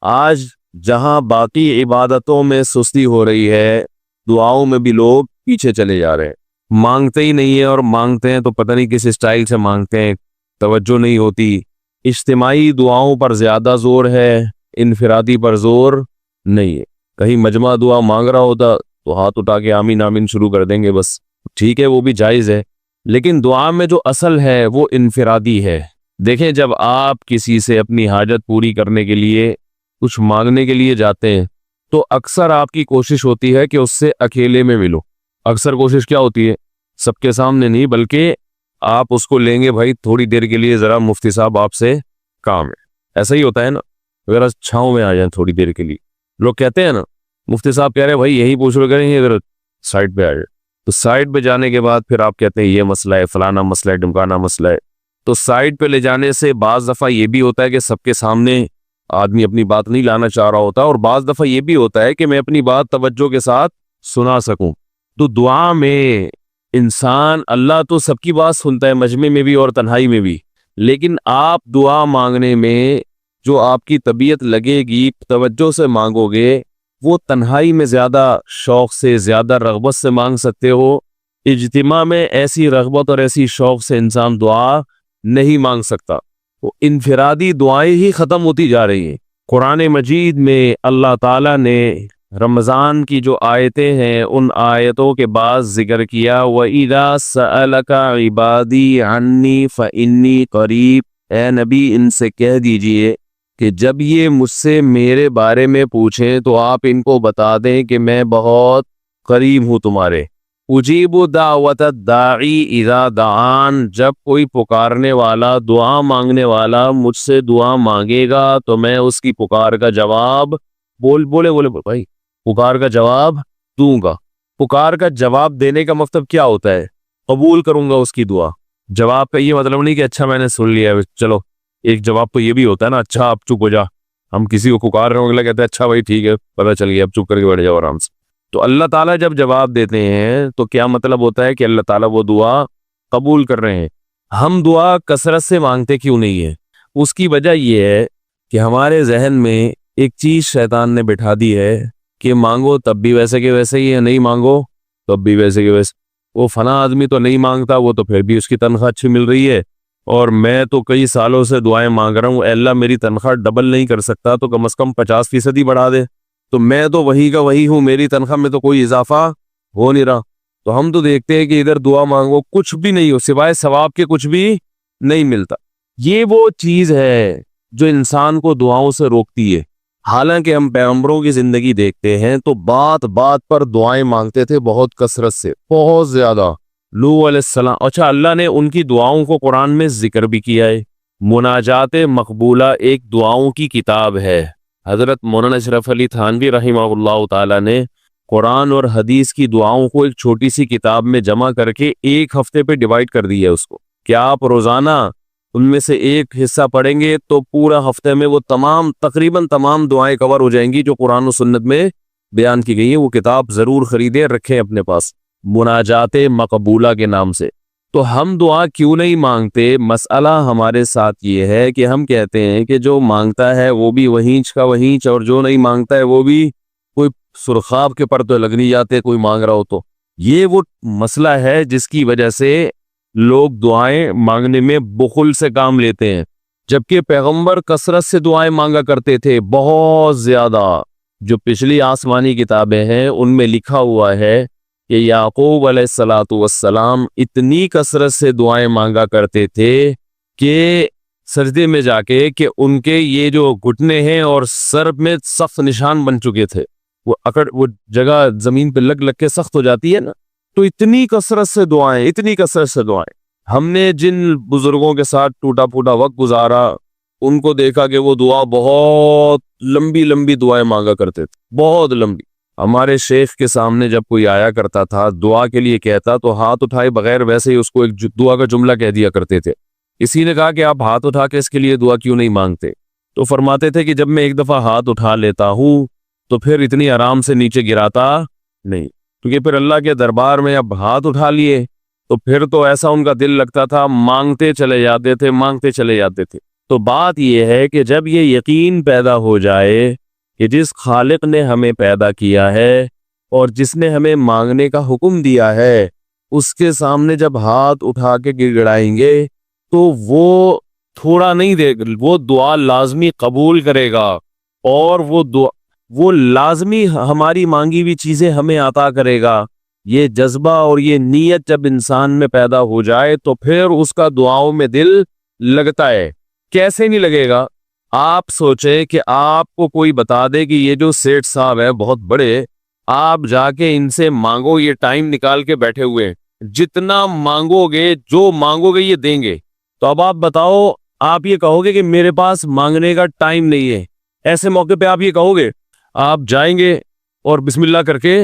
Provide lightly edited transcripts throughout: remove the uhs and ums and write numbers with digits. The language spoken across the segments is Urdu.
آج جہاں باقی عبادتوں میں سستی ہو رہی ہے، دعاؤں میں بھی لوگ پیچھے چلے جا رہے ہیں، مانگتے ہی نہیں ہے، اور مانگتے ہیں تو پتہ نہیں کس اسٹائل سے مانگتے ہیں، توجہ نہیں ہوتی۔ اجتماعی دعاؤں پر زیادہ زور ہے، انفرادی پر زور نہیں ہے۔ کہیں مجمع دعا مانگ رہا ہوتا تو ہاتھ اٹھا کے آمین آمین شروع کر دیں گے، بس ٹھیک ہے، وہ بھی جائز ہے، لیکن دعا میں جو اصل ہے وہ انفرادی ہے۔ دیکھیں، جب آپ کسی سے اپنی حاجت پوری کرنے کے لیے، کچھ مانگنے کے لیے جاتے ہیں، تو اکثر آپ کی کوشش ہوتی ہے کہ اس سے اکیلے میں ملو۔ اکثر کوشش کیا ہوتی ہے؟ سب کے سامنے نہیں، بلکہ آپ اس کو لیں گے، بھائی تھوڑی دیر کے لیے ذرا مفتی صاحب آپ سے کام ہے۔ ایسا ہی ہوتا ہے نا، اگر چھاؤں میں آ جائیں تھوڑی دیر کے لیے، لوگ کہتے ہیں نا مفتی صاحب کہہ رہے ہیں بھائی یہی پوچھ رہے کریں، اگر سائڈ پہ آ جائے، تو سائڈ پہ جانے کے بعد پھر آپ کہتے ہیں یہ مسئلہ ہے، فلانا مسئلہ ہے، ڈمکانا مسئلہ ہے۔ تو سائڈ پہ لے جانے سے بعض دفعہ یہ بھی ہوتا ہے کہ سب کے سامنے آدمی اپنی بات نہیں لانا چاہ رہا ہوتا، اور بعض دفعہ یہ بھی ہوتا ہے کہ میں اپنی بات توجہ کے ساتھ سنا سکوں۔ تو دعا میں انسان، اللہ تو سب کی بات سنتا ہے، مجمع میں بھی اور تنہائی میں بھی، لیکن آپ دعا مانگنے میں جو آپ کی طبیعت لگے گی، توجہ سے مانگو گے، وہ تنہائی میں زیادہ شوق سے، زیادہ رغبت سے مانگ سکتے ہو۔ اجتماع میں ایسی رغبت اور ایسی شوق سے انسان دعا نہیں مانگ سکتا، وہ انفرادی دعائیں ہی ختم ہوتی جا رہی ہیں۔ قرآن مجید میں اللہ تعالیٰ نے رمضان کی جو آیتیں ہیں، ان آیتوں کے بعد ذکر کیا، وَإِذَا سَأَلَكَ عِبَادِي عَنِّي فَإِنِّي قَرِيب، اے نبی ان سے کہہ دیجئے کہ جب یہ مجھ سے میرے بارے میں پوچھیں تو آپ ان کو بتا دیں کہ میں بہت قریب ہوں تمہارے۔ اجیب دعوت الداعی اذا دعان، جب کوئی پکارنے والا، دعا مانگنے والا مجھ سے دعا مانگے گا تو میں اس کی پکار کا جواب بولے بھائی پکار کا جواب دوں گا۔ پکار کا جواب دینے کا مطلب کیا ہوتا ہے؟ قبول کروں گا اس کی دعا۔ جواب کا یہ مطلب نہیں کہ اچھا میں نے سن لیا ہے، چلو ایک جواب تو یہ بھی ہوتا ہے نا، اچھا اب چپ ہو جا۔ ہم کسی کو پکار رہے ہوں گے، کہتے ہیں اچھا بھائی ٹھیک ہے پتہ چل گیا، اب چپ کر کے بیٹھ جاؤ آرام سے۔ تو اللہ تعالیٰ جب جواب دیتے ہیں تو کیا مطلب ہوتا ہے کہ اللہ تعالیٰ وہ دعا قبول کر رہے ہیں۔ ہم دعا کثرت سے مانگتے کیوں نہیں ہے؟ اس کی وجہ یہ ہے کہ ہمارے ذہن میں ایک چیز شیطان نے بٹھا دی ہے کہ مانگو تب بھی ویسے کے ویسے ہی ہے، نہیں مانگو تب بھی ویسے کے ویسے۔ وہ فلاں آدمی تو نہیں مانگتا، وہ تو پھر بھی اس کی تنخواہ اچھی مل رہی ہے، اور میں تو کئی سالوں سے دعائیں مانگ رہا ہوں، اے اللہ میری تنخواہ ڈبل نہیں کر سکتا تو کم از کم 50% ہی بڑھا دے، تو میں تو وہی کا وہی ہوں، میری تنخواہ میں تو کوئی اضافہ ہو نہیں رہا۔ تو ہم تو دیکھتے ہیں کہ ادھر دعا مانگو کچھ بھی نہیں ہو، سوائے ثواب کے کچھ بھی نہیں ملتا۔ یہ وہ چیز ہے جو انسان کو دعاؤں سے روکتی ہے۔ حالانکہ ہم پیغمبروں کی زندگی دیکھتے ہیں تو بات بات پر دعائیں مانگتے تھے، بہت کثرت سے، بہت زیادہ۔ لوط علیہ السلام، اچھا اللہ نے ان کی دعاؤں کو قرآن میں ذکر بھی کیا ہے۔ مناجات مقبولہ ایک دعاؤں کی کتاب ہے۔ حضرت مولانا اشرف علی تھانوی رحمہ اللہ تعالی نے قرآن اور حدیث کی دعاؤں کو ایک چھوٹی سی کتاب میں جمع کر کے ایک ہفتے پہ ڈیوائیڈ کر دی ہے اس کو، کہ آپ روزانہ ان میں سے ایک حصہ پڑھیں گے تو پورا ہفتے میں وہ تقریباً تمام دعائیں کور ہو جائیں گی جو قرآن و سنت میں بیان کی گئی ہیں۔ وہ کتاب ضرور خریدیں، رکھیں اپنے پاس، مناجات مقبولہ کے نام سے۔ تو ہم دعا کیوں نہیں مانگتے؟ مسئلہ ہمارے ساتھ یہ ہے کہ ہم کہتے ہیں کہ جو مانگتا ہے وہ بھی وہینچ کا وہینچ، اور جو نہیں مانگتا ہے وہ بھی کوئی سرخاب کے پر تو لگ نہیں جاتے کوئی مانگ رہا ہو تو۔ یہ وہ مسئلہ ہے جس کی وجہ سے لوگ دعائیں مانگنے میں بخل سے کام لیتے ہیں، جبکہ پیغمبر کثرت سے دعائیں مانگا کرتے تھے، بہت زیادہ۔ جو پچھلی آسمانی کتابیں ہیں ان میں لکھا ہوا ہے کہ یعقوب علیہ السلام اتنی کثرت سے دعائیں مانگا کرتے تھے کہ سجدے میں جا کے کہ ان کے یہ جو گھٹنے ہیں اور سر میں سخت نشان بن چکے تھے، وہ جگہ زمین پہ لگ کے سخت ہو جاتی ہے نا، تو اتنی کثرت سے دعائیں۔ ہم نے جن بزرگوں کے ساتھ ٹوٹا پھوٹا وقت گزارا ان کو دیکھا کہ وہ دعا بہت لمبی لمبی دعائیں مانگا کرتے تھے، بہت لمبی۔ ہمارے شیخ کے سامنے جب کوئی آیا کرتا تھا دعا کے لیے کہتا تو ہاتھ اٹھائے بغیر ویسے ہی اس کو ایک دعا کا جملہ کہہ دیا کرتے تھے۔ کسی نے کہا کہ آپ ہاتھ اٹھا کے اس کے لیے دعا کیوں نہیں مانگتے؟ تو فرماتے تھے کہ جب میں ایک دفعہ ہاتھ اٹھا لیتا ہوں تو پھر اتنی آرام سے نیچے گراتا نہیں، کیونکہ پھر اللہ کے دربار میں اب ہاتھ اٹھا لیے تو پھر تو ایسا ان کا دل لگتا تھا، مانگتے چلے جاتے تھے۔ تو بات یہ ہے کہ جب یہ یقین پیدا ہو جائے کہ جس خالق نے ہمیں پیدا کیا ہے اور جس نے ہمیں مانگنے کا حکم دیا ہے، اس کے سامنے جب ہاتھ اٹھا کے گڑ گڑائیں گے تو وہ تھوڑا نہیں دے گا، وہ دعا لازمی قبول کرے گا، اور وہ لازمی ہماری مانگی ہوئی چیزیں ہمیں عطا کرے گا۔ یہ جذبہ اور یہ نیت جب انسان میں پیدا ہو جائے تو پھر اس کا دعاؤں میں دل لگتا ہے۔ کیسے نہیں لگے گا؟ آپ سوچیں کہ آپ کو کوئی بتا دے کہ یہ جو سیٹھ صاحب ہے بہت بڑے، آپ جا کے ان سے مانگو، یہ ٹائم نکال کے بیٹھے ہوئے، جتنا مانگو گے، جو مانگو گے یہ دیں گے۔ تو اب آپ بتاؤ، آپ یہ کہو گے کہ میرے پاس مانگنے کا ٹائم نہیں ہے؟ ایسے موقع پہ آپ یہ کہو گے؟ آپ جائیں گے اور بسم اللہ کر کے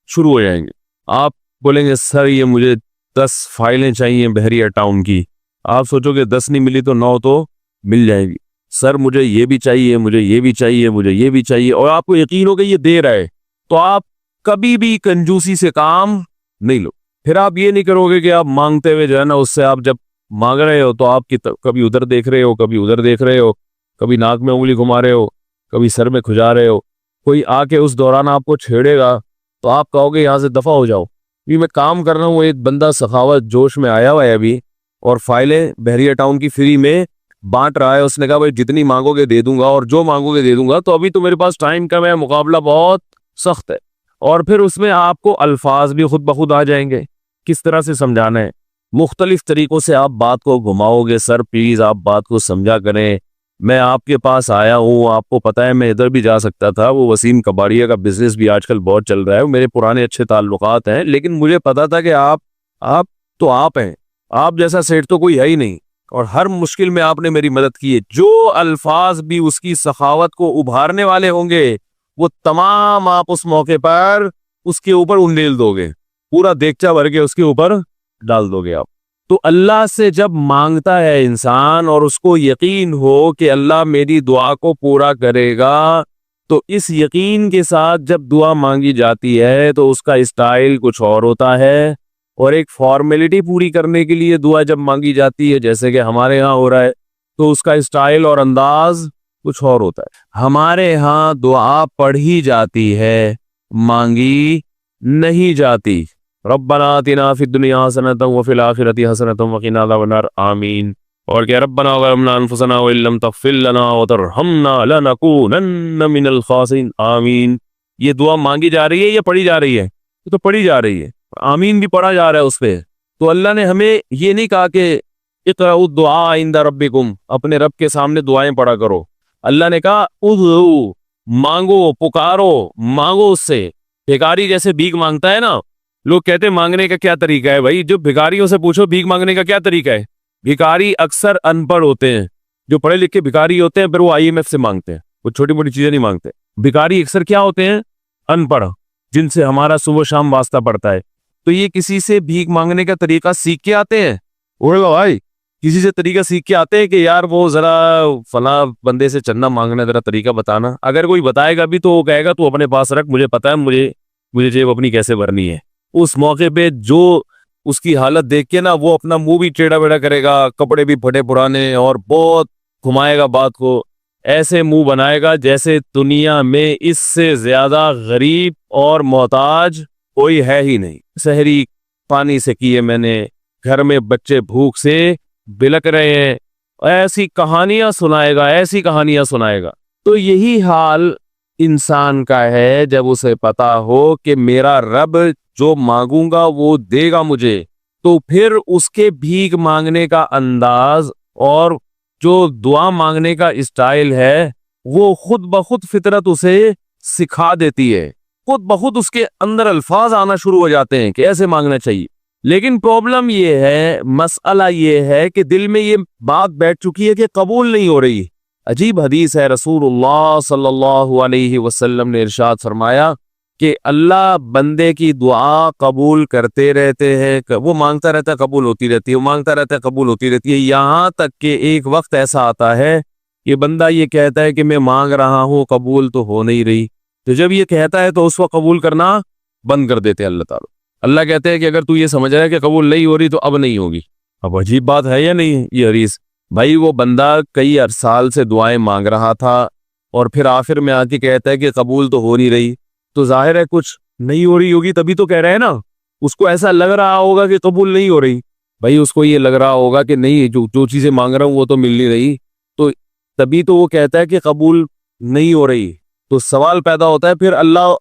شروع ہو جائیں گے۔ آپ بولیں گے سر یہ مجھے 10 فائلیں چاہیے بحریہ ٹاؤن کی۔ آپ سوچو گے 10 نہیں ملی تو 9 تو مل جائے گی۔ سر مجھے یہ بھی چاہیے، مجھے یہ بھی چاہیے، مجھے یہ بھی چاہیے، اور آپ کو یقین ہو کہ یہ دے رہا ہے، تو آپ کبھی بھی کنجوسی سے کام نہیں لو۔ پھر آپ یہ نہیں کرو گے کہ آپ مانگتے ہوئے جو ہے نا، اس سے آپ جب مانگ رہے ہو تو آپ کی کبھی ادھر دیکھ رہے ہو، کبھی ادھر دیکھ رہے ہو، کبھی ناک میں انگلی گھما رہے ہو، کبھی سر میں کھجا رہے ہو۔ کوئی آ کے اس دوران آپ کو چھیڑے گا تو آپ کہو گے یہاں سے دفع ہو جاؤ، میں کام کر رہا ہوں۔ ایک بندہ سخاوت جوش میں آیا ہوا ہے ابھی، اور فائلیں بحریہ ٹاؤن کی فری میں بانٹ رہا ہے۔ اس نے کہا بھائی جتنی مانگو گے دے دوں گا، اور جو مانگو گے دے دوں گا، تو ابھی تو میرے پاس ٹائم کم ہے، مقابلہ بہت سخت ہے۔ اور پھر اس میں آپ کو الفاظ بھی خود بخود آ جائیں گے، کس طرح سے سمجھانا ہے، مختلف طریقوں سے آپ بات کو گھماؤ گے۔ سر پلیز آپ بات کو سمجھا کریں، میں آپ کے پاس آیا ہوں، آپ کو پتا ہے میں ادھر بھی جا سکتا تھا، وہ وسیم کباڑیہ کا بزنس بھی آج کل بہت چل رہا ہے، میرے پرانے اچھے تعلقات ہیں، لیکن مجھے پتا تھا کہ آپ ہیں، آپ جیسا سیٹ تو کوئی ہے ہی نہیں، اور ہر مشکل میں آپ نے میری مدد کی ہے۔ جو الفاظ بھی اس کی سخاوت کو ابھارنے والے ہوں گے، وہ تمام آپ اس موقع پر اس کے اوپر انڈیل دو گے، پورا دیگچا بھر کے اس کے اوپر ڈال دو گے آپ۔ تو اللہ سے جب مانگتا ہے انسان اور اس کو یقین ہو کہ اللہ میری دعا کو پورا کرے گا، تو اس یقین کے ساتھ جب دعا مانگی جاتی ہے تو اس کا اسٹائل کچھ اور ہوتا ہے، اور ایک فارمیلٹی پوری کرنے کے لیے دعا جب مانگی جاتی ہے جیسے کہ ہمارے ہاں ہو رہا ہے، تو اس کا اسٹائل اور انداز کچھ اور ہوتا ہے۔ ہمارے ہاں دعا پڑھی جاتی ہے، مانگی نہیں جاتی۔ ربنا آتنا فی الدنیا حسنۃ وفی الآخرۃ حسنۃ وقنا عذاب النار، آمین۔ اور کہ ربنا ظلمنا انفسنا وان لم تغفر لنا وترحمنا لنکونن من الخاسرین، آمین۔ یہ دعا مانگی جا رہی ہے یا پڑھی جا رہی ہے؟ یہ تو پڑھی جا رہی ہے، آمین بھی پڑھا جا رہا ہے اس پہ۔ تو اللہ نے ہمیں یہ نہیں کہا کہ اقرؤوا الدعاء عند ربکم، اپنے رب کے سامنے دعائیں پڑھا کرو۔ اللہ نے کہا ادعوا، مانگو، پکارو، مانگو اس سے۔ بھیکاری جیسے بھیک مانگتا ہے نا، لوگ کہتے ہیں مانگنے کا کیا طریقہ ہے؟ بھائی جو بھیکاریوں سے پوچھو بھیک مانگنے کا کیا طریقہ ہے۔ بھیکاری اکثر ان پڑھ ہوتے ہیں، جو پڑھے لکھے بھیکاری ہوتے ہیں پھر وہ IMF سے مانگتے ہیں، وہ چھوٹی موٹی چیزیں نہیں مانگتے۔ بھیکاری اکثر کیا ہوتے ہیں؟ ان پڑھ، جن سے ہمارا صبح شام واسطہ پڑتا ہے۔ تو یہ کسی سے بھیک مانگنے کا طریقہ سیکھ کے آتے ہیں؟ بھائی کسی سے طریقہ سیکھ کے آتے ہیں کہ یار وہ ذرا فلاں بندے سے چندہ مانگنا، ذرا طریقہ بتانا؟ اگر کوئی بتائے گا بھی تو وہ کہے گا تو اپنے پاس رکھ، مجھے پتا ہے مجھے جیب اپنی کیسے بھرنی ہے۔ اس موقع پہ جو اس کی حالت دیکھ کے نا، وہ اپنا منہ بھی ٹیڑھا بیڑھا کرے گا، کپڑے بھی پھٹے پرانے، اور بہت گھمائے گا بات کو، ایسے منہ بنائے گا جیسے دنیا میں اس سے زیادہ غریب اور محتاج کوئی ہے ہی نہیں۔ سحری پانی سے کیے میں نے، گھر میں بچے بھوک سے بلک رہے ہیں، ایسی کہانیاں سنائے گا، ایسی کہانیاں سنائے گا۔ تو یہی حال انسان کا ہے جب اسے پتا ہو کہ میرا رب جو مانگوں گا وہ دے گا مجھے، تو پھر اس کے بھیک مانگنے کا انداز اور جو دعا مانگنے کا اسٹائل ہے وہ خود بخود فطرت اسے سکھا دیتی ہے، خود بخود اس کے اندر الفاظ آنا شروع ہو جاتے ہیں کہ ایسے مانگنا چاہیے۔ لیکن پرابلم یہ ہے، مسئلہ یہ ہے کہ دل میں یہ بات بیٹھ چکی ہے کہ قبول نہیں ہو رہی۔ عجیب حدیث ہے، رسول اللہ صلی اللہ علیہ وسلم نے ارشاد فرمایا کہ اللہ بندے کی دعا قبول کرتے رہتے ہیں، وہ مانگتا رہتا ہے قبول ہوتی رہتی ہے، وہ مانگتا رہتا ہے قبول ہوتی رہتی ہے، یہاں تک کہ ایک وقت ایسا آتا ہے کہ بندہ یہ کہتا ہے کہ میں مانگ رہا ہوں قبول تو ہو نہیں رہی، تو جب یہ کہتا ہے تو اس وقت قبول کرنا بند کر دیتے ہیں اللہ تعالیٰ۔ اللہ کہتے ہیں کہ اگر تو یہ سمجھ رہا ہے کہ قبول نہیں ہو رہی تو اب نہیں ہوگی۔ اب عجیب بات ہے یا نہیں یہ حدیث؟ بھائی وہ بندہ کئی سال سے دعائیں مانگ رہا تھا اور پھر آخر میں آ کے کہتا ہے کہ قبول تو ہو نہیں رہی، تو ظاہر ہے کچھ نہیں ہو رہی ہوگی تبھی تو کہہ رہے ہیں نا. اس کو ایسا لگ رہا ہوگا کہ قبول نہیں ہو رہی. بھائی اس کو یہ لگ رہا ہوگا کہ نہیں، جو چیزیں مانگ رہا ہوں وہ تو مل نہیں رہی، تو تبھی تو وہ کہتا ہے کہ قبول نہیں ہو رہی. تو سوال پیدا ہوتا ہے پھر اللہ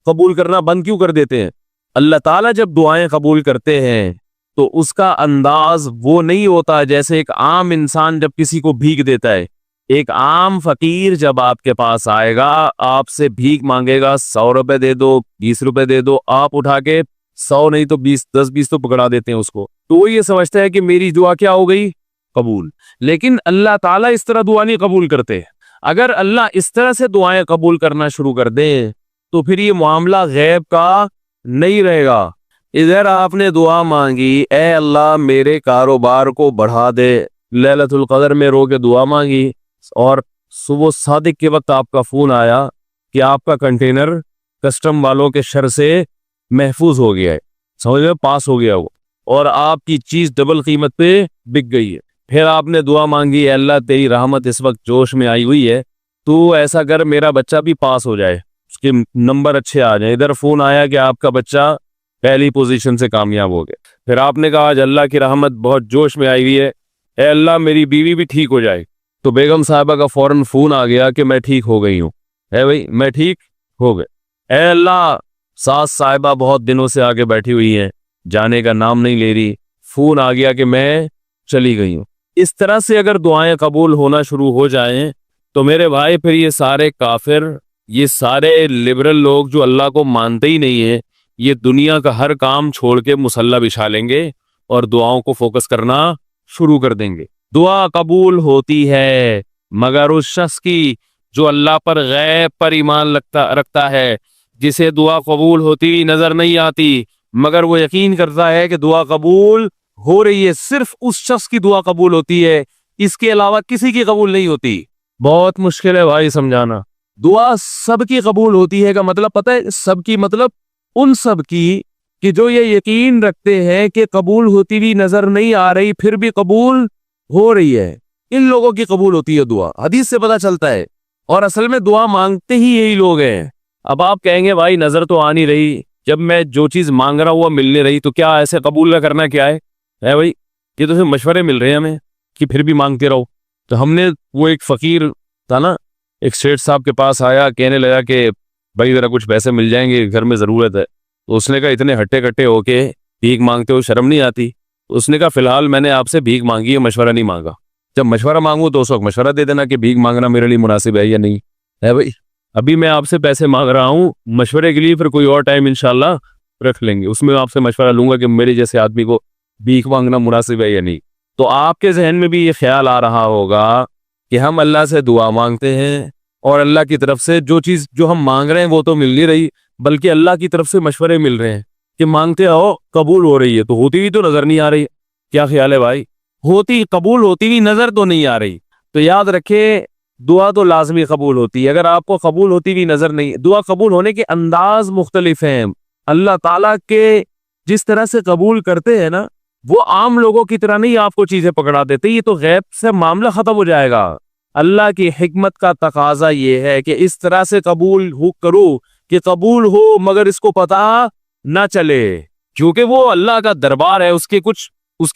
قبول کرنا بند کیوں کر دیتے ہیں؟ اللہ تعالیٰ جب دعائیں قبول کرتے ہیں تو اس کا انداز وہ نہیں ہوتا جیسے ایک عام انسان جب کسی کو بھیک دیتا ہے. ایک عام فقیر جب آپ کے پاس آئے گا، آپ سے بھیک مانگے گا، 100 روپے دے دو، 20 روپے دے دو، آپ اٹھا کے 100 نہیں تو 20، 10-20 تو پکڑا دیتے ہیں اس کو، تو وہ یہ سمجھتا ہے کہ میری دعا کیا ہو گئی؟ قبول. لیکن اللہ تعالیٰ اس طرح دعا نہیں قبول کرتے. اگر اللہ اس طرح سے دعائیں قبول کرنا شروع کر دیں تو پھر یہ معاملہ غیب کا نہیں رہے گا. ادھر آپ نے دعا مانگی، اے اللہ میرے کاروبار کو بڑھا دے، لیلۃ القدر میں رو کے دعا مانگی، اور صبح صادق کے وقت آپ کا فون آیا کہ آپ کا کنٹینر کسٹم والوں کے شر سے محفوظ ہو گیا ہے، سمجھ میں پاس ہو گیا وہ، اور آپ کی چیز ڈبل قیمت پہ بک گئی ہے. پھر آپ نے دعا مانگی، اے اللہ تیری رحمت اس وقت جوش میں آئی ہوئی ہے، تو ایسا کر میرا بچہ بھی پاس ہو جائے، اس کے نمبر اچھے آ جائیں. ادھر فون آیا کہ آپ کا بچہ پہلی پوزیشن سے کامیاب ہو گیا. پھر آپ نے کہا آج اللہ کی رحمت بہت جوش میں آئی ہوئی ہے، اے اللہ میری بیوی بھی ٹھیک ہو جائے. تو بیگم صاحبہ کا فوراً فون آ گیا کہ میں ٹھیک ہو گئی ہوں. اے بھائی میں ٹھیک ہو گئے. اے اللہ ساس صاحبہ بہت دنوں سے آگے بیٹھی ہوئی ہیں، جانے کا نام نہیں لے رہی، فون آ گیا کہ میں چلی گئی ہوں. اس طرح سے اگر دعائیں قبول ہونا شروع ہو جائیں تو میرے بھائی پھر یہ سارے کافر، یہ سارے لبرل لوگ جو اللہ کو مانتے ہی نہیں ہیں، یہ دنیا کا ہر کام چھوڑ کے مصلی بچھا لیں گے اور دعاؤں کو فوکس کرنا شروع کر دیں گے. دعا قبول ہوتی ہے مگر اس شخص کی جو اللہ پر غیب پر ایمان رکھتا ہے، جسے دعا قبول ہوتی ہوئی نظر نہیں آتی مگر وہ یقین کرتا ہے کہ دعا قبول ہو رہی ہے. صرف اس شخص کی دعا قبول ہوتی ہے، اس کے علاوہ کسی کی قبول نہیں ہوتی. بہت مشکل ہے بھائی سمجھانا. دعا سب کی قبول ہوتی ہے کا مطلب پتہ ہے؟ سب کی مطلب ان سب کی کہ جو یہ یقین رکھتے ہیں کہ قبول ہوتی بھی نظر نہیں آ رہی پھر بھی قبول ہو رہی ہے، ان لوگوں کی قبول ہوتی ہے دعا. حدیث سے پتہ چلتا ہے، اور اصل میں دعا مانگتے ہی یہی لوگ ہیں. اب آپ کہیں گے بھائی نظر تو آ نہیں رہی، جب میں جو چیز مانگ رہا ہوں وہ مل نہیں رہی، تو کیا ایسے قبول نہ کرنا کیا ہے بھائی؟ یہ تو صرف مشورے مل رہے ہیں ہمیں کہ پھر بھی مانگتے رہو. تو ہم نے وہ ایک فقیر تھا نا، ایک سیٹ صاحب کے پاس آیا، کہنے لگا کہ بھائی ذرا کچھ پیسے مل جائیں گے، گھر میں ضرورت ہے. تو اس نے کہا اتنے ہٹے کٹے ہو کے بھیک مانگتے ہو، شرم نہیں آتی؟ اس نے کہا فی الحال میں نے آپ سے بھیک مانگی ہے، مشورہ نہیں مانگا. جب مشورہ مانگوں تو اس وقت مشورہ دے دینا کہ بھیک مانگنا میرے لیے مناسب ہے یا نہیں ہے. بھائی ابھی میں آپ سے پیسے مانگ رہا ہوں مشورے کے لیے، پھر کوئی اور ٹائم انشاءاللہ رکھ لیں گے، اس میں آپ سے مشورہ لوں گا کہ میرے جیسے آدمی کو بھیک مانگنا مناسب ہے یا نہیں. تو آپ کے ذہن میں بھی یہ خیال آ رہا ہوگا کہ ہم اللہ سے دعا مانگتے ہیں اور اللہ کی طرف سے جو چیز جو ہم مانگ رہے ہیں وہ تو مل نہیں رہی، بلکہ اللہ کی طرف سے مشورے مل رہے ہیں کہ مانگتے آؤ قبول ہو رہی ہے، تو ہوتی بھی تو نظر نہیں آ رہی. کیا خیال ہے بھائی؟ قبول ہوتی بھی نظر تو نہیں آ رہی. تو یاد رکھے دعا تو لازمی قبول ہوتی ہے. اگر آپ کو قبول ہوتی بھی نظر نہیں، دعا قبول ہونے کے انداز مختلف ہیں. اللہ تعالیٰ کے جس طرح سے قبول کرتے ہیں نا، وہ عام لوگوں کی طرح نہیں آپ کو چیزیں پکڑا دیتے، یہ تو غیب سے معاملہ ختم ہو جائے گا. اللہ کی حکمت کا تقاضا یہ ہے کہ اس طرح سے قبول کرو کہ قبول ہو مگر اس کو پتہ نہ چلے، کیونکہ وہ اللہ کا دربار ہے، اس کی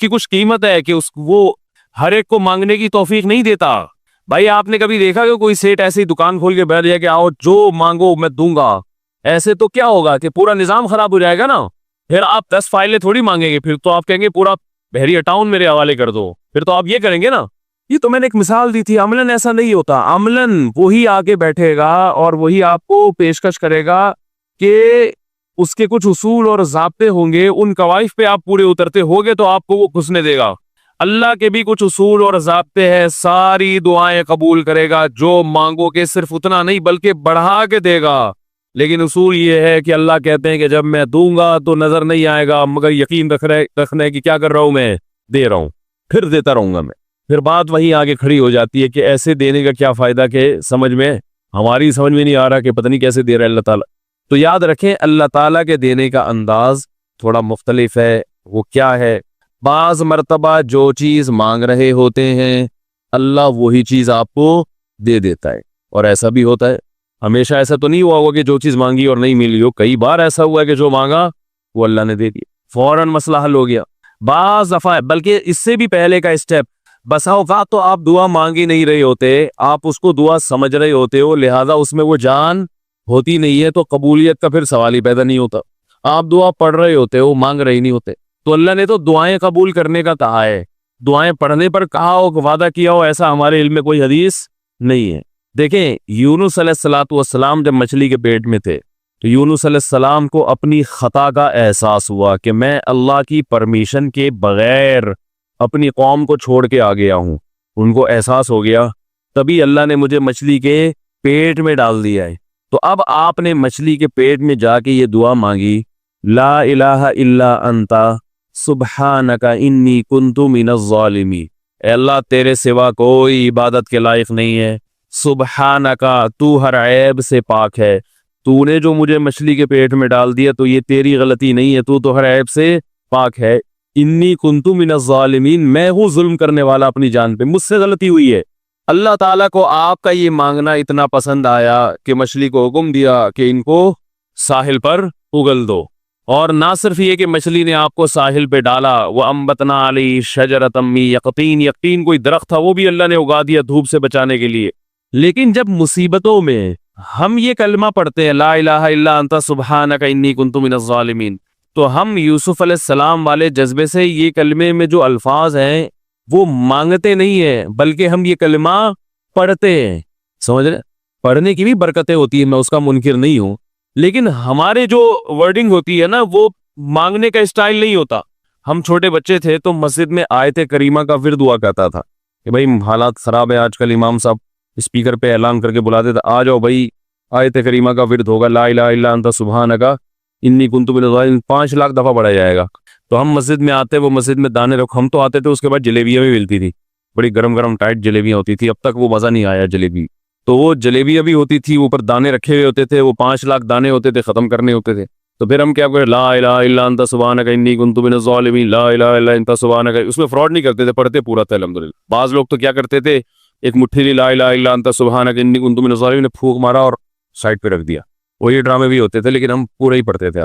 کچھ قیمت ہے کہ وہ ہر ایک کو مانگنے کی توفیق نہیں دیتا. بھائی آپ نے کبھی دیکھا کہ کوئی سیٹ ایسی دکان کھول کے بیٹھ جائے کہ آؤ جو مانگو میں دوں گا؟ ایسے تو کیا ہوگا کہ پورا نظام خراب ہو جائے گا نا. پھر آپ 10 فائلیں تھوڑی مانگیں گے، پھر تو آپ کہیں گے پورا بحری اٹاؤن میرے حوالے کر دو، پھر تو آپ یہ کریں گے نا. یہ تو میں نے ایک مثال دی تھی. عملاً ایسا نہیں ہوتا. عملاً وہی آگے بیٹھے گا اور وہی آپ کو پیشکش کرے گا کہ اس کے کچھ اصول اور ضابطے ہوں گے، ان قواعد پہ آپ پورے اترتے ہوگے تو آپ کو وہ گھسنے دے گا. اللہ کے بھی کچھ اصول اور ضابطے ہیں، ساری دعائیں قبول کرے گا، جو مانگو گے صرف اتنا نہیں بلکہ بڑھا کے دے گا. لیکن اصول یہ ہے کہ اللہ کہتے ہیں کہ جب میں دوں گا تو نظر نہیں آئے گا، مگر یقین رکھنا کہ کیا کر رہا ہوں، میں دے رہا ہوں، پھر دیتا رہوں گا میں. پھر بات وہیں آگے کھڑی ہو جاتی ہے کہ ایسے دینے کا کیا فائدہ کہ ہماری سمجھ میں نہیں آ رہا کہ پتہ نہیں کیسے دے رہا ہے اللہ تعالیٰ. تو یاد رکھیں اللہ تعالیٰ کے دینے کا انداز تھوڑا مختلف ہے. وہ کیا ہے؟ بعض مرتبہ جو چیز مانگ رہے ہوتے ہیں اللہ وہی چیز آپ کو دے دیتا ہے. اور ایسا بھی ہوتا ہے, ہمیشہ ایسا تو نہیں ہوا ہوگا کہ جو چیز مانگی اور نہیں ملی ہو. کئی بار ایسا ہوا ہے کہ جو مانگا وہ اللہ نے دے دیا, فوراً مسئلہ حل ہو گیا. بعض دفعہ بلکہ اس سے بھی پہلے کا اسٹیپ, بسا اوقات تو آپ دعا مانگ ہی نہیں رہے ہوتے, آپ اس کو دعا سمجھ رہے ہوتے ہو, لہذا اس میں وہ جان ہوتی نہیں ہے, تو قبولیت کا پھر سوال ہی پیدا نہیں ہوتا. آپ دعا پڑھ رہے ہوتے ہو, مانگ رہے نہیں ہوتے. تو اللہ نے تو دعائیں قبول کرنے کا کہا ہے, دعائیں پڑھنے پر کہا ہو, وعدہ کیا ہو, ایسا ہمارے علم میں کوئی حدیث نہیں ہے. دیکھیں یونس علیہ الصلوۃ والسلام جب مچھلی کے پیٹ میں تھے تو یونس علیہ السلام کو اپنی خطا کا احساس ہوا کہ میں اللہ کی پرمیشن کے بغیر اپنی قوم کو چھوڑ کے آ گیا ہوں. ان کو احساس ہو گیا, تبھی اللہ نے مجھے مچھلی کے پیٹ میں ڈال دیا ہے. تو اب آپ نے مچھلی کے پیٹ میں جا کے یہ دعا مانگی, لا الہ الا انت سبحانک انی کنت من الظالمین. اے اللہ تیرے سوا کوئی عبادت کے لائق نہیں ہے, سبحانکا تو ہر عیب سے پاک ہے, تو نے جو مجھے مچھلی کے پیٹ میں ڈال دیا تو یہ تیری غلطی نہیں ہے, تو ہر عیب سے پاک ہے. انی کنت من الظالمین, میں ہوں ظلم کرنے والا اپنی جان پہ, مجھ سے غلطی ہوئی ہے. اللہ تعالیٰ کو آپ کا یہ مانگنا اتنا پسند آیا کہ مچھلی کو حکم دیا کہ ان کو ساحل پر اگل دو. اور نہ صرف یہ کہ مچھلی نے آپ کو ساحل پہ ڈالا, وہ انبتنا علی شجرۃ من یقطین, یقطین کوئی درخت تھا وہ بھی اللہ نے اگا دیا دھوپ سے بچانے کے لیے. لیکن جب مصیبتوں میں ہم یہ کلمہ پڑھتے ہیں لا الہ الا انت سبحانک انی کنت من الظالمین, تو ہم یوسف علیہ السلام والے جذبے سے یہ کلمے میں جو الفاظ ہیں وہ مانگتے نہیں ہیں, بلکہ ہم یہ کلمہ پڑھتے ہیں. سمجھ رہے, پڑھنے کی بھی برکتیں ہوتی ہیں, میں اس کا منکر نہیں ہوں, لیکن ہمارے جو ورڈنگ ہوتی ہے نا وہ مانگنے کا اسٹائل نہیں ہوتا. ہم چھوٹے بچے تھے تو مسجد میں آیت کریمہ کا ورد ہوا کرتا تھا کہ بھائی حالات خراب ہے آج کل, امام صاحب اسپیکر پہ اعلان کر کے بلاتے تھے, آ جاؤ بھائی آیت کریمہ کا ورد ہوگا, لا الہ الا انت سبحانک انی کنت من الظالمین, 5 لاکھ دفعہ پڑھا جائے گا. تو ہم مسجد میں آتے, وہ مسجد میں دانے رکھ, ہم تو آتے تھے, اس کے بعد جلیبیاں بھی ملتی تھی, بڑی گرم گرم ٹائٹ جلیبیاں ہوتی تھی. اب تک وہ مزہ نہیں آیا جلیبی, تو وہ جلیبیاں بھی ہوتی تھی, اوپر دانے رکھے ہوئے ہوتے تھے, وہ 5 لاکھ دانے ہوتے تھے, ختم کرنے ہوتے تھے. تو پھر ہم کیا کریں, لا الہ الا انت سبحانک انی کنت من الظالمین, لا الہ الا انت سبحانک. اس میں فراڈ نہیں کرتے تھے, پڑھتے پورا تھا الحمدللہ. بعض لوگ تو کیا کرتے تھے, ایک مٹھی لی لا الہ الا انت سبحانک انی کنت من الظالمین نے پھونک مارا اور سائڈ پہ رکھ دیا. وہ یہ ڈرامے بھی ہوتے تھے, لیکن ہم پورا ہی پڑھتے تھے.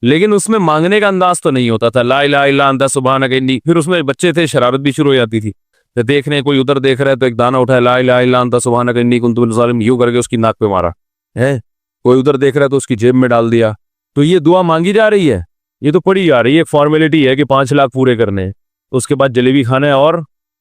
لیکن اس میں مانگنے کا انداز تو نہیں ہوتا تھا, لا الہ الا انت سبحانک انی. پھر اس میں بچے تھے, شرارت بھی شروع ہو جاتی تھی, دیکھنے کوئی ادھر دیکھ رہا ہے تو ایک دانہ اٹھایا, لا الہ الا انت سبحانک انی کنت من الظالمین, یوں کر کے اس کی ناک پہ مارا ہے. کوئی ادھر دیکھ رہا ہے تو اس کی جیب میں ڈال دیا. تو یہ دعا مانگی جا رہی ہے, یہ تو پڑھی جا رہی ہے, ایک فارمیلٹی ہے کہ 5 لاکھ پورے کرنے ہیں, اس کے بعد جلیبی کھانا ہے اور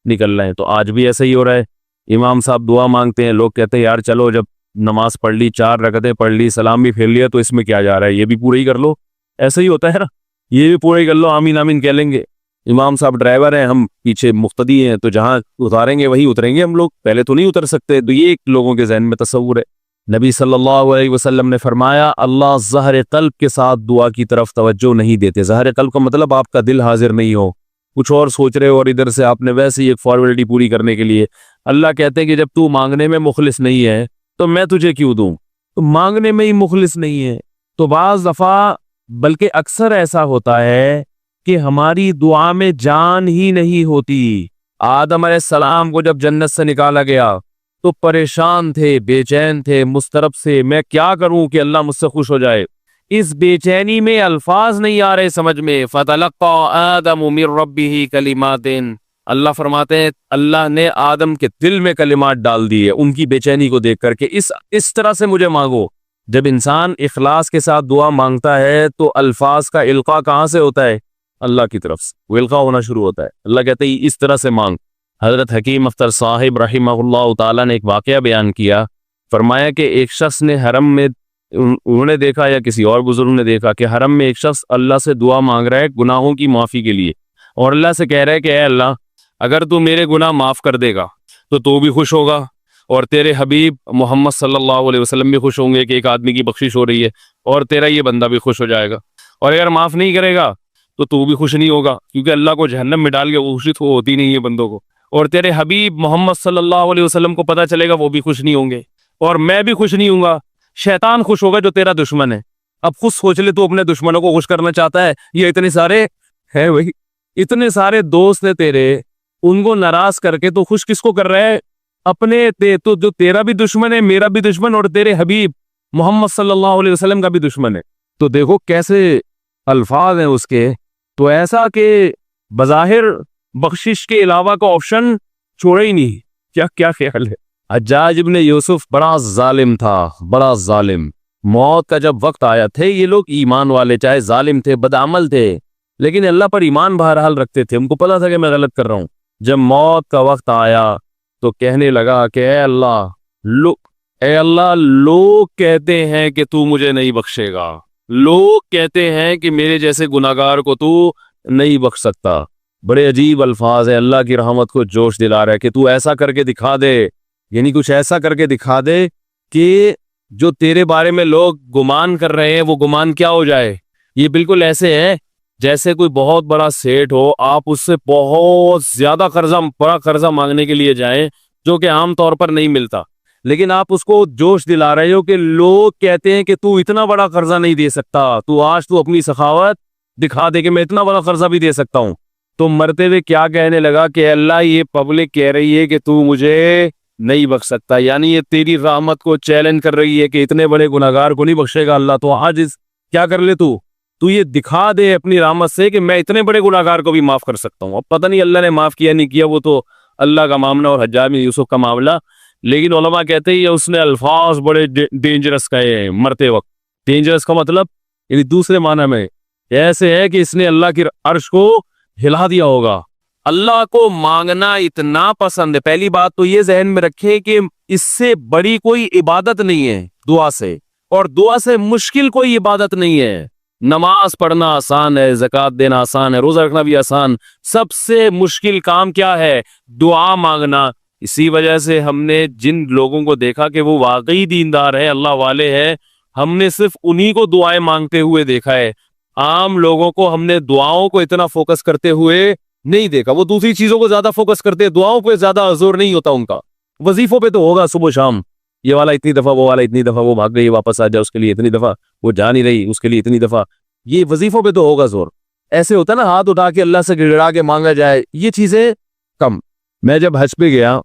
نکلنا ہے. تو آج بھی ایسا ہی ہو رہا ہے, امام صاحب دعا مانگتے ہیں, لوگ کہتے ہیں یار چلو جب نماز پڑھ لی, 4 رکعتیں پڑھ لی, سلام بھی پھیر لیا, تو اس میں کیا جا رہا ہے, یہ بھی پورا ہی کر لو. ایسا ہی ہوتا ہے نا, یہ بھی پورا ہی کر لو, آمین آمین کہہ لیں گے. امام صاحب ڈرائیور ہیں, ہم پیچھے مقتدی ہیں, تو جہاں اتاریں گے وہی اتریں گے ہم لوگ, پہلے تو نہیں اتر سکتے. تو یہ لوگوں کے ذہن میں تصور ہے. نبی صلی اللہ علیہ وسلم نے فرمایا, اللہ ظاہر قلب کے ساتھ دعا کی طرف توجہ نہیں دیتے. ظاہر قلب کا مطلب آپ کا دل حاضر نہیں ہو, کچھ اور سوچ رہے ہو, اور ادھر سے آپ نے ویسے ہی ایک فارمیلٹی پوری کرنے کے لیے. اللہ کہتے ہیں کہ جب تو مانگنے میں مخلص نہیں ہے تو میں تجھے کیوں دوں. تو مانگنے میں ہی مخلص نہیں ہے. تو بعض دفعہ بلکہ اکثر ایسا ہوتا ہے کہ ہماری دعا میں جان ہی نہیں ہوتی. آدم علیہ السلام کو جب جنت سے نکالا گیا تو پریشان تھے, بے چین تھے, مضطرب سے, میں کیا کروں کہ اللہ مجھ سے خوش ہو جائے. اس بے چینی میں الفاظ نہیں آ رہے سمجھ میں. فَتَلَقَّى آدَمُ مِن رَبِّهِ كَلِمَاتٍ, اللہ فرماتے ہیں اللہ نے آدم کے دل میں کلمات ڈال دیے ان کی بے چینی کو دیکھ کر کے اس طرح سے مجھے مانگو. جب انسان اخلاص کے ساتھ دعا مانگتا ہے تو الفاظ کا القاء کہاں سے ہوتا ہے, اللہ کی طرف سے وہ القاء ہونا شروع ہوتا ہے. اللہ کہتے ہیں اس طرح سے مانگ. حضرت حکیم اختر صاحب رحمہ اللہ تعالیٰ نے ایک واقعہ بیان کیا, فرمایا کہ ایک شخص نے حرم میں, انہوں نے دیکھا یا کسی اور بزرگ نے دیکھا کہ حرم میں ایک شخص اللہ سے دعا مانگ رہا ہے گناہوں کی معافی کے لیے, اور اللہ سے کہہ رہا ہے کہ اے اللہ اگر تو میرے گناہ معاف کر دے گا تو بھی خوش ہوگا, اور تیرے حبیب محمد صلی اللہ علیہ وسلم بھی خوش ہوں گے کہ ایک آدمی کی بخشش ہو رہی ہے, اور تیرا یہ بندہ بھی خوش ہو جائے گا. اور اگر معاف نہیں کرے گا تو بھی خوش نہیں ہوگا, کیونکہ اللہ کو جہنم میں ڈال کے خوشی تو ہوتی نہیں ہے بندوں کو. اور تیرے حبیب محمد صلی اللہ علیہ وسلم کو پتہ چلے گا وہ بھی خوش نہیں ہوں گے, اور میں بھی خوش نہیں ہوں گا. شیطان خوش ہوگا جو تیرا دشمن ہے. اب خود سوچ لے, تو اپنے دشمنوں کو خوش کرنا چاہتا ہے, یہ اتنے سارے ہے بھائی, اتنے سارے دوست ہیں تیرے, ان کو ناراض کر کے تو خوش کس کو کر رہا ہے؟ اپنے تو جو تیرا بھی دشمن ہے، میرا بھی دشمن، اور تیرے حبیب محمد صلی اللہ علیہ وسلم کا بھی دشمن ہے۔ تو دیکھو کیسے الفاظ ہیں اس کے، تو ایسا کہ بظاہر بخشش کے علاوہ کا آپشن چھوڑا ہی نہیں۔ کیا خیال ہے؟ حجاج ابن یوسف بڑا ظالم تھا، بڑا ظالم۔ موت کا جب وقت آیا تھے، یہ لوگ ایمان والے، چاہے ظالم تھے، بدعمل تھے، لیکن اللہ پر ایمان بہرحال رکھتے تھے، ان کو پتا تھا کہ میں غلط کر رہا ہوں۔ جب موت کا وقت آیا تو کہنے لگا کہ اے اللہ لوگ کہتے ہیں کہ تو مجھے نہیں بخشے گا، لوگ کہتے ہیں کہ میرے جیسے گناہگار کو تو نہیں بخش سکتا۔ بڑے عجیب الفاظ ہیں، اللہ کی رحمت کو جوش دلا رہا ہے کہ تو ایسا کر کے دکھا دے، یعنی کچھ ایسا کر کے دکھا دے کہ جو تیرے بارے میں لوگ گمان کر رہے ہیں وہ گمان کیا ہو جائے۔ یہ بالکل ایسے ہے جیسے کوئی بہت بڑا سیٹ ہو، آپ اس سے بہت زیادہ بڑا قرضہ مانگنے کے لیے جائیں جو کہ عام طور پر نہیں ملتا، لیکن آپ اس کو جوش دلا رہے ہو کہ لوگ کہتے ہیں کہ تو اتنا بڑا قرضہ نہیں دے سکتا، تو آج تو اپنی سخاوت دکھا دے کہ میں اتنا بڑا قرضہ بھی دے سکتا ہوں۔ تو مرتے ہوئے کیا کہنے لگا کہ اللہ یہ پبلک کہہ رہی ہے کہ تو مجھے نہیں بخش سکتا، یعنی یہ تیری رحمت کو چیلنج کر رہی ہے کہ اتنے بڑے گناہگار کو نہیں بخشے گا اللہ، تو آج کیا کر لے تو یہ دکھا دے اپنی رحمت سے کہ میں اتنے بڑے گناہگار کو بھی معاف کر سکتا ہوں۔ اب پتہ نہیں اللہ نے معاف کیا نہیں کیا، وہ تو اللہ کا معاملہ اور حجاج بن یوسف کا معاملہ، لیکن علماء کہتے ہیں اس نے الفاظ بڑے ڈینجرس کہے ہیں مرتے وقت۔ ڈینجرس کا مطلب یعنی دوسرے معنی میں ایسے ہے کہ اس نے اللہ کی عرش کو ہلا دیا ہوگا۔ اللہ کو مانگنا اتنا پسند ہے، پہلی بات تو یہ ذہن میں رکھے کہ اس سے بڑی کوئی عبادت نہیں ہے دعا سے، اور دعا سے مشکل کوئی عبادت نہیں ہے۔ نماز پڑھنا آسان ہے، زکوٰۃ دینا آسان ہے، روزہ رکھنا بھی آسان، سب سے مشکل کام کیا ہے؟ دعا مانگنا۔ اسی وجہ سے ہم نے جن لوگوں کو دیکھا کہ وہ واقعی دیندار ہے، اللہ والے ہیں، ہم نے صرف انہی کو دعائیں مانگتے ہوئے دیکھا ہے۔ عام لوگوں کو ہم نے دعاؤں کو اتنا فوکس کرتے ہوئے نہیں دیکھا، وہ دوسری چیزوں کو زیادہ فوکس کرتے ہیں، دعاؤں پہ زیادہ زور نہیں ہوتا ان کا۔ وظیفوں پہ تو ہوگا صبح شام، یہ والا اتنی دفعہ، وہ والا اتنی دفعہ، وہ بھاگ گئی واپس آ جائے اس کے لیے اتنی دفعہ، وہ جا نہیں رہی اس کے لیے اتنی دفعہ، یہ وظیفوں پہ تو ہوگا زور۔ ایسے ہوتا نا ہاتھ اٹھا کے اللہ سے گڑگڑا کے مانگا جائے، یہ چیزیں کم۔ میں جب حج پہ گیا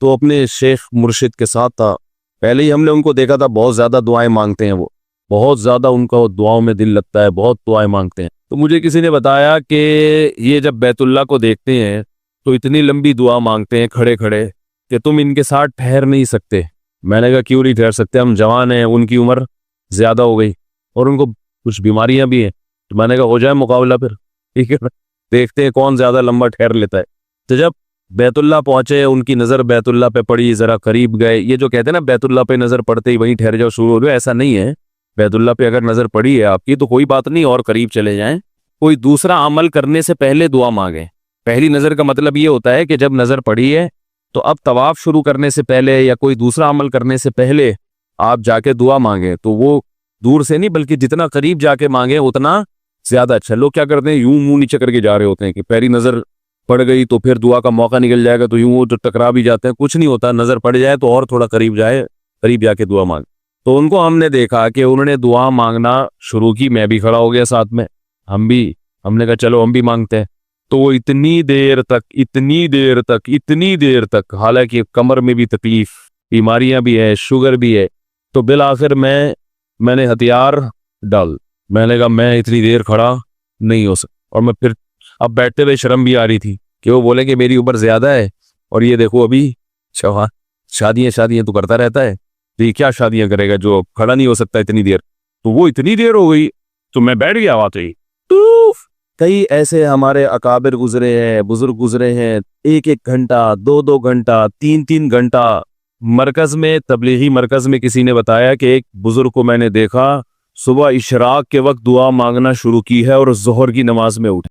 تو اپنے شیخ مرشد کے ساتھ تھا، پہلے ہی ہم نے ان کو دیکھا تھا بہت زیادہ دعائیں مانگتے ہیں، وہ بہت زیادہ ان کا دعاؤں میں دل لگتا ہے، بہت دعائیں مانگتے ہیں۔ تو مجھے کسی نے بتایا کہ یہ جب بیت اللہ کو دیکھتے ہیں تو اتنی لمبی دعا مانگتے ہیں کھڑے کھڑے کہ تم ان کے ساتھ ٹھہر نہیں سکتے۔ میں نے کہا کیوں نہیں ٹھہر سکتے، ہم جوان ہیں، ان کی عمر زیادہ ہو گئی اور ان کو کچھ بیماریاں بھی ہیں، تو میں نے کہا ہو جائے مقابلہ پھر، ٹھیک ہے، دیکھتے ہیں کون زیادہ لمبا ٹھہر لیتا ہے۔ تو جب بیت اللہ پہنچے، ان کی نظر بیت اللہ پہ پڑی، ذرا قریب گئے۔ یہ جو کہتے ہیں نا بیت اللہ پہ نظر پڑتے ہی وہیں ٹھہر جاؤ شروع ہو جاؤ، ایسا نہیں ہے۔ بیت اللہ پہ اگر نظر پڑی ہے آپ کی تو کوئی بات نہیں، اور قریب چلے جائیں، کوئی دوسرا عمل کرنے سے پہلے دعا مانگیں۔ پہلی نظر کا مطلب یہ ہوتا ہے کہ جب نظر پڑی ہے تو اب طواف شروع کرنے سے پہلے یا کوئی دوسرا عمل کرنے سے پہلے آپ جا کے دعا مانگیں، تو وہ دور سے نہیں بلکہ جتنا قریب جا کے مانگیں اتنا زیادہ اچھا۔ لوگ کیا کرتے ہیں، یوں منہ نیچے کر کے جا رہے ہوتے ہیں کہ پہلی نظر پڑ گئی تو پھر دعا کا موقع نکل جائے گا، تو یوں وہ ٹکرا بھی جاتے ہیں۔ کچھ نہیں ہوتا، نظر پڑ جائے تو اور تھوڑا قریب جا کے دعا مانگ۔ تو ان کو ہم نے دیکھا کہ انہوں نے دعا مانگنا شروع کی، میں بھی کھڑا ہو گیا ساتھ میں، ہم نے کہا چلو ہم بھی مانگتے ہیں۔ تو وہ اتنی دیر تک حالانکہ کمر میں بھی تکلیف، بیماریاں بھی ہے، شوگر بھی ہے، تو بالآخر میں نے ہتھیار ڈال، میں نے کہا میں اتنی دیر کھڑا نہیں ہو سکتا۔ اور میں پھر اب بیٹھتے ہوئے شرم بھی آ رہی تھی کہ وہ بولے کہ میری عمر زیادہ ہے اور یہ دیکھو ابھی شادیاں تو کرتا رہتا ہے، تو یہ کیا شادیاں کرے گا جو کھڑا نہیں ہو سکتا اتنی دیر۔ تو وہ اتنی دیر ہو گئی تو میں بیٹھ گیا وہاں ہی۔ کئی ایسے ہمارے اکابر گزرے ہیں، بزرگ گزرے ہیں، 1 گھنٹہ 2 گھنٹہ 3 گھنٹہ مرکز میں، تبلیغی مرکز میں کسی نے بتایا کہ ایک بزرگ کو میں نے دیکھا صبح اشراق کے وقت دعا مانگنا شروع کی ہے اور ظہر کی نماز میں اٹھے۔